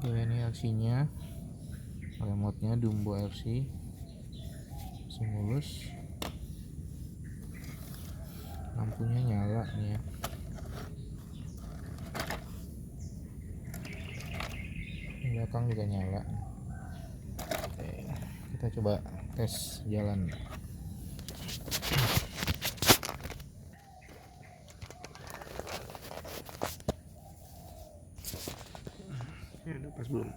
Ya, ini LC-nya, remote-nya Dumbo LC, masih mulus. Lampunya nyala nih ya. Belakang juga nyala. Oke, kita coba tes jalan. Udah pas belum?